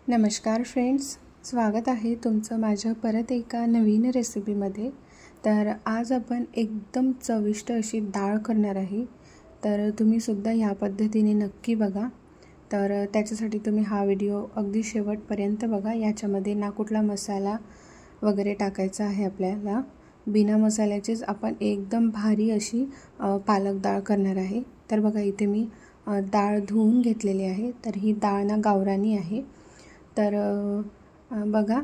नमस्कार फ्रेंड्स, स्वागत आहे तुमचं माझ्या परत एका नवीन रेसिपीमध्ये। तर आज आपण एकदम चविष्ट अशी डाळ करणार आहे। तर तुम्ही सुद्धा या पद्धतीने नक्की बघा। तर त्याच्यासाठी तुम्ही हा व्हिडिओ अगदी शेवटपर्यंत बघा। याच्यामध्ये ना कुठला मसाला वगैरे टाकायचा आहे आपल्याला, बिना मसाल्याचीच आपण एकदम भारी अशी पालक डाळ करणार आहे। तर बघा, इथे मी डाळ धुवून घेतलेली आहे। तर ही डाळ ना गावरानी आहे। तर बघा,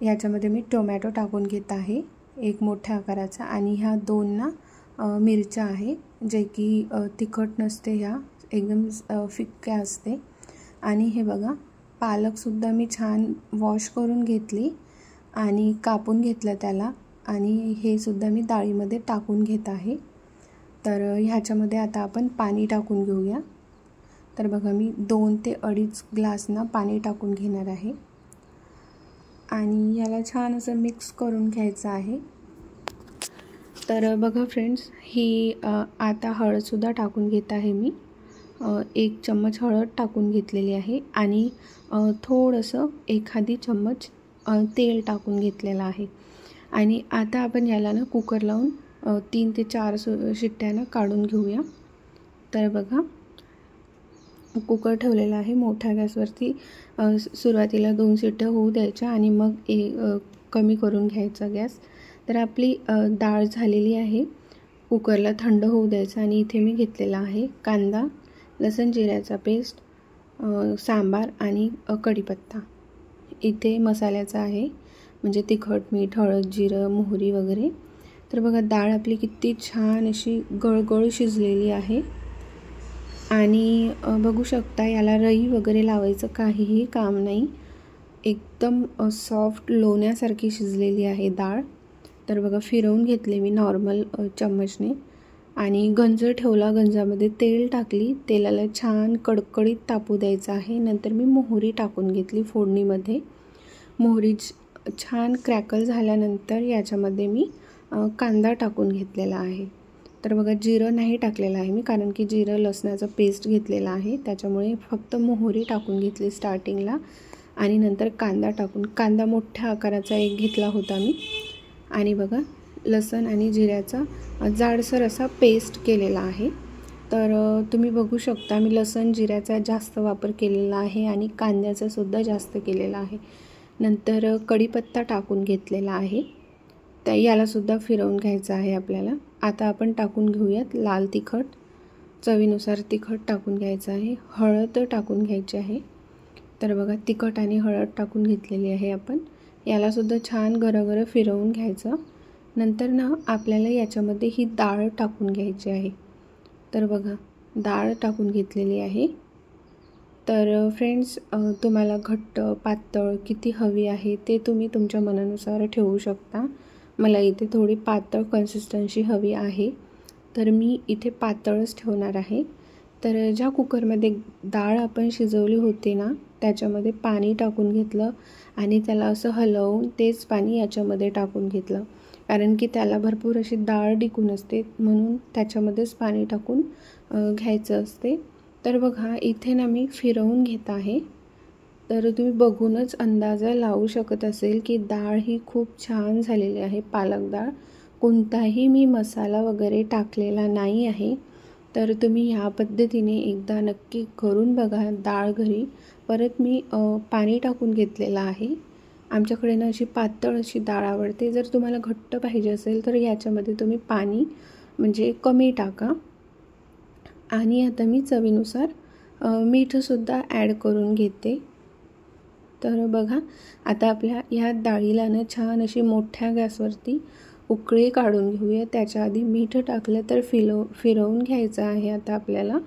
याच्यामध्ये मी टोमॅटो टाकून घेत आहे एक मोठ्या आकाराचा, आणि ह्या दोन ना मिरच्या आहे जे की तिखट नसते, ह्या एकदम फिक्क्या असते। आणि हे बघा, पालकसुद्धा मी छान वॉश करून घेतली आणि कापून घेतलं त्याला, आणि हे सुद्धा मी डाळीमध्ये टाकून घेत आहे। तर ह्याच्यामध्ये आता आपण पाणी टाकून घेऊया। तर बघा, मी 2 ते 2.5 ग्लास ना पाणी टाकून घेणार आहे आणि याला छान असं मिक्स करून घ्यायचं आहे। तर बघा फ्रेंड्स, ही आता हळदसुद्धा टाकून घेत आहे मी। 1 चम्मच हळद टाकून घेतलेली आहे आणि थोडंसं एखादी चम्मच तेल टाकून घेतलेलं आहे। आणि आता आपण याला ना कुकर लावून 3 ते 4 शिट्ट्यानं काढून घेऊया। तर बघा, कुकर ठेवलेला आहे मोठ्या गॅसवरती। सुरुवातीला 2 शिट्ट्या होऊ द्यायच्या आणि मग कमी करून घ्यायचा गॅस। तर आपली डाळ झालेली आहे। कुकरला थंड होऊ द्यायचं आणि इथे मी घेतलेला आहे कांदा, लसूण जिऱ्याचा पेस्ट, सांबार आणि कढीपत्ता। इथे मसाल्याचा आहे, म्हणजे तिखट, मीठ, हळद, जिरं, मोहरी वगैरे। तर बघा, डाळ आपली किती छान अशी गळगळ शिजलेली आहे आणि बघू शकता, याला रई वगैरे लावायचं काहीही काम नाही। एकदम सॉफ्ट लोण्यासारखी शिजलेली आहे डाळ। तर बघा, फिरवून घेतले मी नॉर्मल चम्मचने आणि गंज ठेवला। गंजामध्ये तेल टाकली, तेलाला छान कडकडीत तापू द्यायचं आहे। नंतर मी मोहरी टाकून घेतली फोडणीमध्ये। मोहरी छान क्रॅकल झाल्यानंतर याच्यामध्ये मी कांदा टाकून घेतलेला आहे। तर बघा, जिरं नाही टाकलेलं आहे मी, कारण की जिरं लसणाचं पेस्ट घेतलेला आहे, त्याच्यामुळे फक्त मोहरी टाकून घेतली स्टार्टिंगला आणि नंतर कांदा टाकून, कांदा मोठ्या आकाराचा एक घेतला होता मी। आणि बघा, लसण आणि जिऱ्याचा जाडसर असा पेस्ट केलेला आहे। तर तुम्ही बघू शकता, मी लसण जिऱ्याचा जास्त वापर केलेला आहे आणि कांद्याचा सुद्धा जास्त केलेला आहे। नंतर कढीपत्ता टाकून घेतलेला आहे। तर यालासुद्धा फिरवून घ्यायचं आहे आपल्याला। आता आपण टाकून घेऊयात लाल तिखट, चवीनुसार तिखट टाकून घ्यायचं आहे। हळद टाकून घ्यायची आहे। तर बघा, तिखट आणि हळद टाकून घेतलेली आहे आपण। यालासुद्धा छान गरगरं फिरवून घ्यायचं। नंतर ना आपल्याला याच्यामध्ये ही डाळ टाकून घ्यायची आहे। तर बघा, डाळ टाकून घेतलेली आहे। तर फ्रेंड्स, तुम्हाला घट्ट पातळ किती हवी आहे ते तुम्ही तुमच्या मनानुसार ठेवू शकता। मला इथे थोडी पातळ कन्सिस्टन्सी हवी आहे, तर मी इथे पातळच ठेवणार आहे। तर ज्या कुकरमध्ये डाळ आपण शिजवली होती ना, त्याच्यामध्ये पाणी टाकून घेतलं आणि त्याला असं हलवून तेच पाणी याच्यामध्ये टाकून घेतलं, कारण की त्याला भरपूर अशी डाळ टिकून असते, म्हणून त्याच्यामध्येच पाणी टाकून घ्यायचं असते। तर बघा, इथे ना मी फिरवून घेत आहे। तर तुम्ही बघूनच अंदाजा लावू शकत असेल की डाळ ही खूप छान झालेली आहे, पालक डाळ। कोणताही मी मसाला वगैरे टाकलेला नाही आहे। तर तुम्ही ह्या पद्धतीने एकदा नक्की करून बघा डाळ घरी। परत मी पाणी टाकून घेतलेलं आहे। आमच्याकडे ना अशी पातळ अशी डाळ आवडते। जर तुम्हाला घट्ट पाहिजे असेल तर याच्यामध्ये तुम्ही पाणी म्हणजे कमी टाका। आणि आता मी चवीनुसार मीठसुद्धा ॲड करून घेते। तर बघा, आता आपल्या ह्या डाळीला ना छान अशी मोठ्या गॅसवरती उकळी काढून घेऊया। त्याच्या आधी मीठ टाकलं तर फिरवून घ्यायचं आहे आता आपल्याला।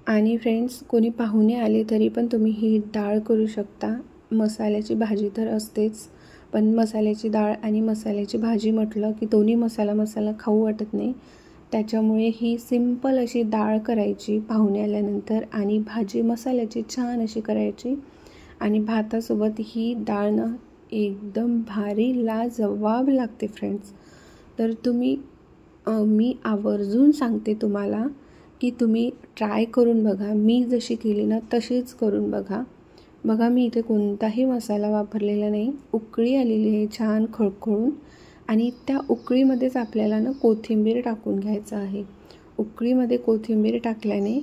आणि फ्रेंड्स, कोणी पाहुणे आले तरी पण तुम्ही ही डाळ करू शकता। मसाल्याची भाजी तर असतेच, पण मसाल्याची डाळ आणि मसाल्याची भाजी म्हटलं की दोन्ही मसाला खाऊ वाटत नाही। त्याच्यामुळे ही सिंपल अशी डाळ करायची पाहुणे आल्यानंतर, आणि भाजी मसाल्याची छान अशी करायची, आणि भातासोबत ही डाळ ना एकदम भारी लाजवाब लागते फ्रेंड्स। तर तुम्ही मी आवर्जून सांगते तुम्हाला की तुम्ही ट्राय करून बघा. मी जशी केली ना तशीच करून बघा. बघा मी इथे कोणताही मसाला वापरलेला नाही. उकळी आलेली आहे छान खळखळून आणि त्या उकळीमध्येच आपल्याला ना कोथिंबीर टाकून घ्यायचं आहे. उकळीमध्ये कोथिंबीर टाकल्याने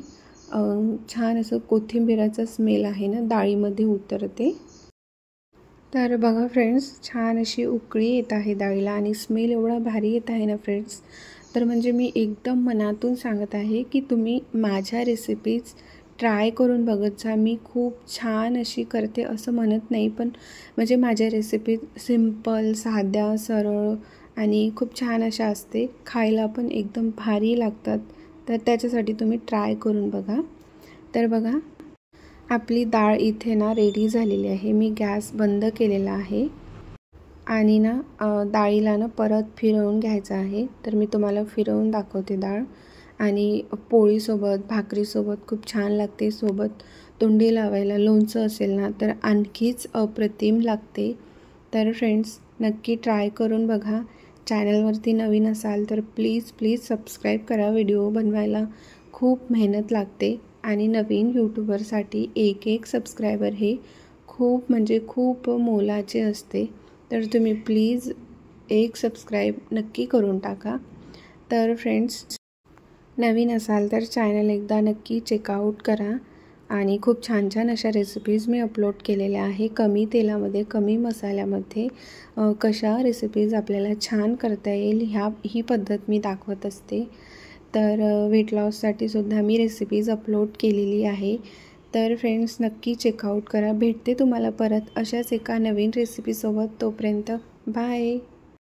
छान असं कोथिंबीराचा स्मेल आहे ना डाळीमध्ये उतरते. तर बघा फ्रेंड्स, छान अशी उकळी येत आहे डाळीला आणि स्मेल एवढा भारी येत आहे ना फ्रेंड्स. तर म्हणजे मी एकदम मनातून सांगत आहे की तुम्ही माझ्या रेसिपीज ट्राय करून बघत जा. मी खूप छान अशी करते असं म्हणत नाही, पण म्हणजे माझ्या रेसिपी सिंपल, साध्या, सरळ आणि खूप छान अशा असते. खायला पण एकदम भारी लागतात. तर त्याच्यासाठी तुम्ही ट्राय करून बघा. तर बघा आपली डाळ इथे ना रेडी झालेली आहे. मी गॅस बंद केलेला आहे आणि ना डाळीला ना परत फिरवून घ्यायचं आहे. तर मी तुम्हाला फिरवून दाखवते डाळ. आणि पोळीसोबत, भाकरीसोबत खूप छान लागते. सोबत तोंडी लावायला लोणचं असेल ना तर आणखीच अप्रतिम लागते. तर फ्रेंड्स, नक्की ट्राय करून बघा. चॅनलवरती नवीन असाल तर प्लीज सबस्क्राईब करा. व्हिडिओ बनवायला खूप मेहनत लागते आणि नवीन यूट्यूबरसाठी एक सबस्क्रायबर हे खूप म्हणजे खूप मोलाचे असते. तर तुम्ही प्लीज एक सबस्क्राईब नक्की करून टाका. तर फ्रेंड्स, नवीन असाल तर चॅनल एकदा नक्की चेकआउट करा. आणि खूप छान छान अशा रेसिपीज मी अपलोड केलेल्या आहे. कमी तेलामध्ये, कमी मसाल्यामध्ये कशा रेसिपीज आपल्याला छान करता येईल ही पद्धत मी दाखवत असते. तर वेट लॉससाठी सुद्धा मी रेसिपीज अपलोड केलेली आहे. तर फ्रेंड्स, नक्की चेकआउट करा. भेटते तुम्हाला परत अशाच एका नवीन रेसिपीसोबत. तोपर्यंत बाय.